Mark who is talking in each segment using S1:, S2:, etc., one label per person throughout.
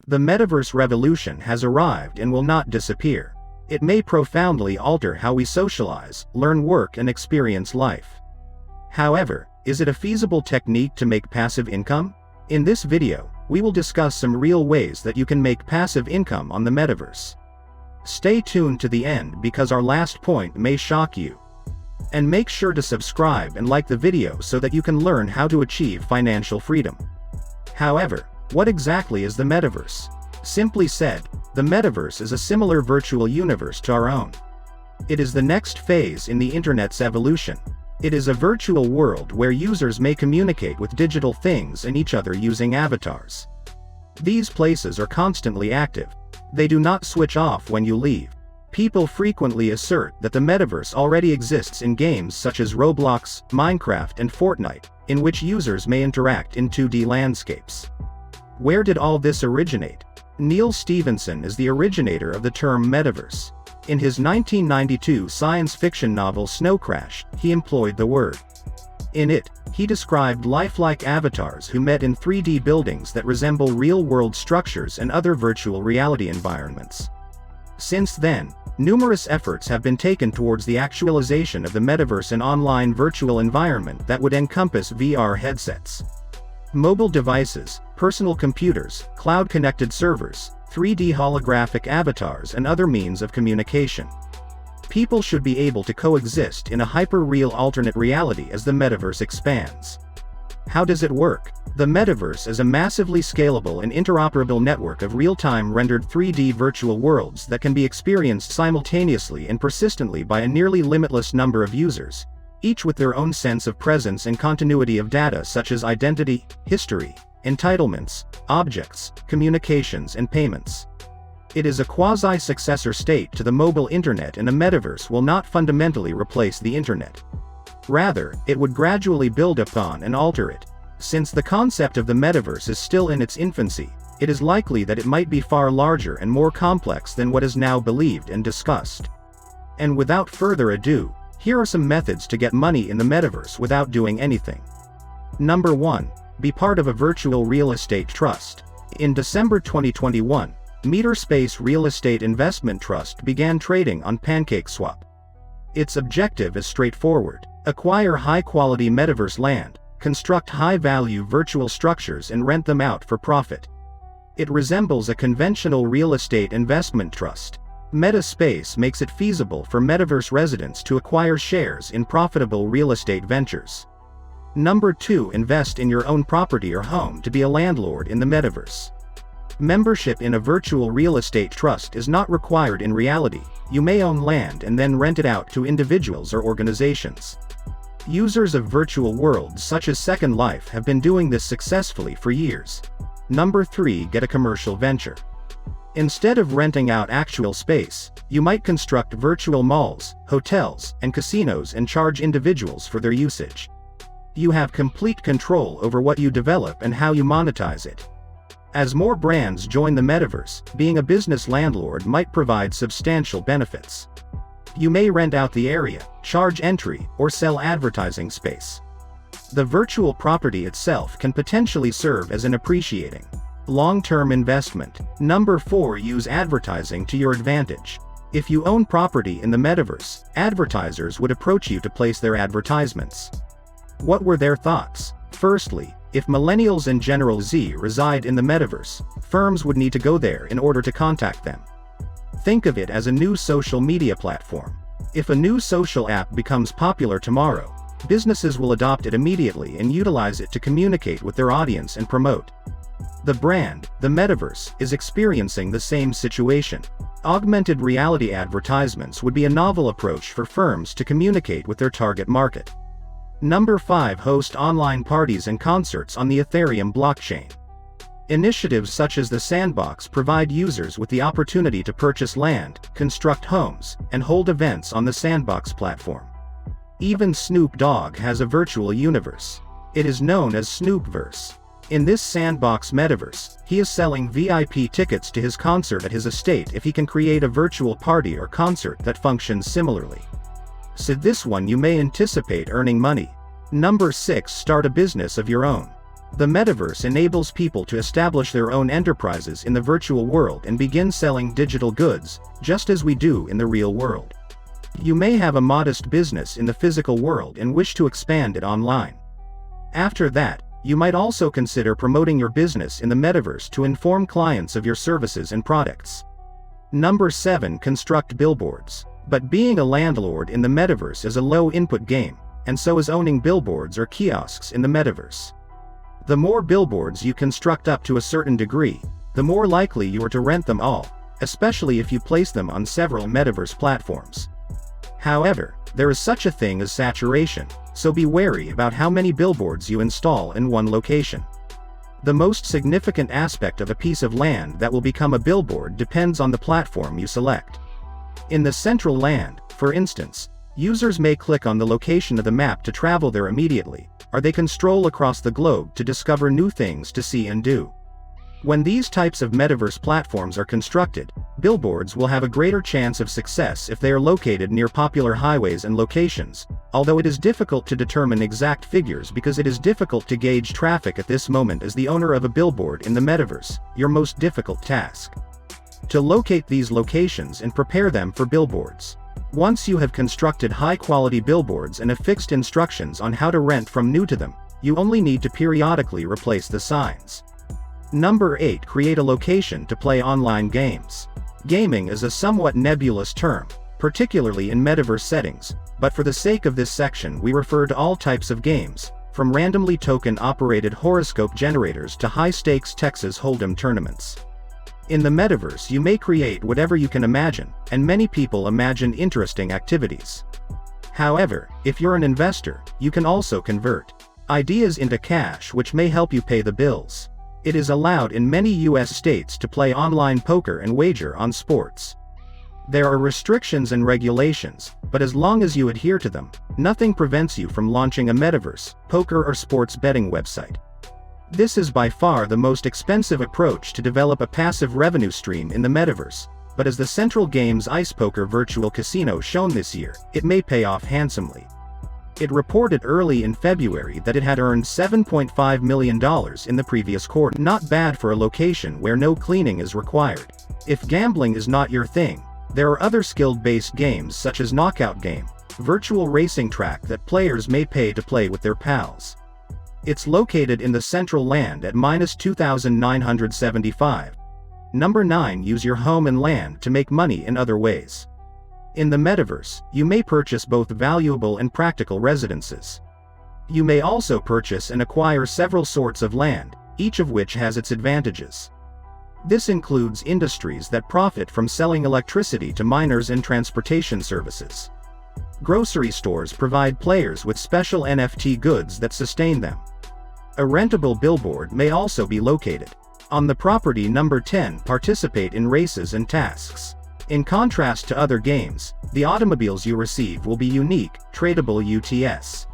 S1: The metaverse revolution has arrived and will not disappear. It may profoundly alter how we socialize, learn, work, and experience life. However, is it a feasible technique to make passive income? In this video, we will discuss some real ways that you can make passive income on the metaverse. Stay tuned to the end because our last point may shock you. And make sure to subscribe and like the video so that you can learn how to achieve financial freedom. However, what exactly is the metaverse? Simply said, the metaverse is a similar virtual universe to our own. It is the next phase in the internet's evolution. It is a virtual world where users may communicate with digital things and each other using avatars. These places are constantly active. They do not switch off when you leave. People frequently assert that the metaverse already exists in games such as Roblox, Minecraft, and Fortnite, in which users may interact in 2D landscapes. Where did all this originate? Neil Stephenson is the originator of the term metaverse. In his 1992 science fiction novel Snow Crash, he employed the word. In it, he described lifelike avatars who met in 3D buildings that resemble real-world structures and other virtual reality environments. Since then, numerous efforts have been taken towards the actualization of the metaverse, an online virtual environment that would encompass VR headsets, mobile devices, personal computers, cloud-connected servers, 3D holographic avatars, and other means of communication. People should be able to coexist in a hyper-real alternate reality as the metaverse expands. How does it work? The metaverse is a massively scalable and interoperable network of real-time rendered 3D virtual worlds that can be experienced simultaneously and persistently by a nearly limitless number of users, each with their own sense of presence and continuity of data such as identity, history, entitlements, objects, communications, and payments. It is a quasi-successor state to the mobile internet, and a metaverse will not fundamentally replace the internet. Rather, it would gradually build upon and alter it. Since the concept of the metaverse is still in its infancy, it is likely that it might be far larger and more complex than what is now believed and discussed. And without further ado, here are some methods to get money in the metaverse without doing anything. Number 1. Be part of a virtual real estate trust. In December 2021, Meterspace Real Estate Investment Trust began trading on PancakeSwap. Its objective is straightforward: acquire high-quality metaverse land, construct high-value virtual structures, and rent them out for profit. It resembles a conventional real estate investment trust. Metaspace makes it feasible for metaverse residents to acquire shares in profitable real estate ventures. Number 2. Invest in your own property or home to be a landlord in the metaverse. Membership in a virtual real estate trust is not required in reality. You may own land and then rent it out to individuals or organizations. Users of virtual worlds such as Second Life have been doing this successfully for years. Number 3. Get a commercial venture. Instead of renting out actual space, you might construct virtual malls, hotels, and casinos and charge individuals for their usage. You have complete control over what you develop and how you monetize it. As more brands join the metaverse, being a business landlord might provide substantial benefits. You may rent out the area, charge entry, or sell advertising space. The virtual property itself can potentially serve as an appreciating long-term investment. Number 4. Use advertising to your advantage. If you own property in the metaverse, advertisers would approach you to place their advertisements. What were their thoughts? Firstly, if millennials and General Z reside in the metaverse, firms would need to go there in order to contact them. Think of it as a new social media platform. If a new social app becomes popular tomorrow, businesses will adopt it immediately and utilize it to communicate with their audience and promote. The brand, the metaverse, is experiencing the same situation. Augmented reality advertisements would be a novel approach for firms to communicate with their target market. Number 5. Host online parties and concerts on the Ethereum blockchain. Initiatives such as the Sandbox provide users with the opportunity to purchase land, construct homes, and hold events on the Sandbox platform. Even Snoop Dogg has a virtual universe. It is known as Snoopverse. In this Sandbox metaverse, he is selling VIP tickets to his concert at his estate if he can create a virtual party or concert that functions similarly. So this one you may anticipate earning money. Number 6. Start a business of your own. The metaverse enables people to establish their own enterprises in the virtual world and begin selling digital goods, just as we do in the real world. You may have a modest business in the physical world and wish to expand it online. After that, you might also consider promoting your business in the metaverse to inform clients of your services and products. Number 7. Construct billboards. But being a landlord in the metaverse is a low-input game, and so is owning billboards or kiosks in the metaverse. The more billboards you construct up to a certain degree, the more likely you are to rent them all, especially if you place them on several metaverse platforms. However, there is such a thing as saturation, so be wary about how many billboards you install in one location. The most significant aspect of a piece of land that will become a billboard depends on the platform you select. In the central land, for instance, users may click on the location of the map to travel there immediately, or they can stroll across the globe to discover new things to see and do. When these types of metaverse platforms are constructed, billboards will have a greater chance of success if they are located near popular highways and locations, although it is difficult to determine exact figures because it is difficult to gauge traffic at this moment as the owner of a billboard in the metaverse, your most difficult task. To locate these locations and prepare them for billboards. Once you have constructed high-quality billboards and have fixed instructions on how to rent from new to them, you only need to periodically replace the signs. Number 8. Create a location to play online games. Gaming is a somewhat nebulous term, particularly in metaverse settings, but for the sake of this section we refer to all types of games, from randomly token-operated horoscope generators to high-stakes Texas Hold'em tournaments. In the metaverse you may create whatever you can imagine, and many people imagine interesting activities. However, if you're an investor, you can also convert ideas into cash, which may help you pay the bills. It is allowed in many US states to play online poker and wager on sports. There are restrictions and regulations, but as long as you adhere to them, nothing prevents you from launching a metaverse, poker or sports betting website. This is by far the most expensive approach to develop a passive revenue stream in the metaverse, but as the Central Games Ice Poker Virtual Casino shown this year, it may pay off handsomely. It reported early in February that it had earned $7.5 million in the previous quarter. Not bad for a location where no cleaning is required. If gambling is not your thing, there are other skill-based games such as Knockout Game, virtual racing track that players may pay to play with their pals. It's located in the central land at -2,975. Number 9. Use your home and land to make money in other ways. In the metaverse, you may purchase both valuable and practical residences. You may also purchase and acquire several sorts of land, each of which has its advantages. This includes industries that profit from selling electricity to miners and transportation services. Grocery stores provide players with special NFT goods that sustain them. A rentable billboard may also be located on the property. Number 10. Participate in races and tasks. In contrast to other games, the automobiles you receive will be unique, tradable UTS.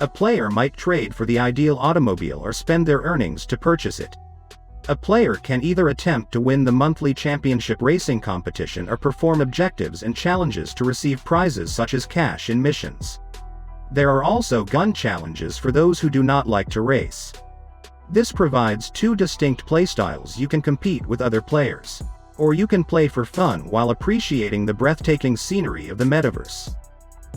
S1: A player might trade for the ideal automobile or spend their earnings to purchase it. A player can either attempt to win the monthly championship racing competition or perform objectives and challenges to receive prizes such as cash in missions. There are also gun challenges for those who do not like to race. This provides two distinct playstyles. You can compete with other players, or you can play for fun while appreciating the breathtaking scenery of the metaverse.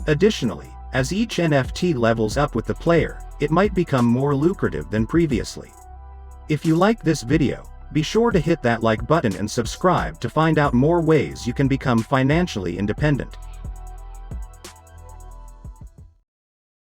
S1: Additionally, as each NFT levels up with the player, it might become more lucrative than previously. If you like this video, be sure to hit that like button and subscribe to find out more ways you can become financially independent.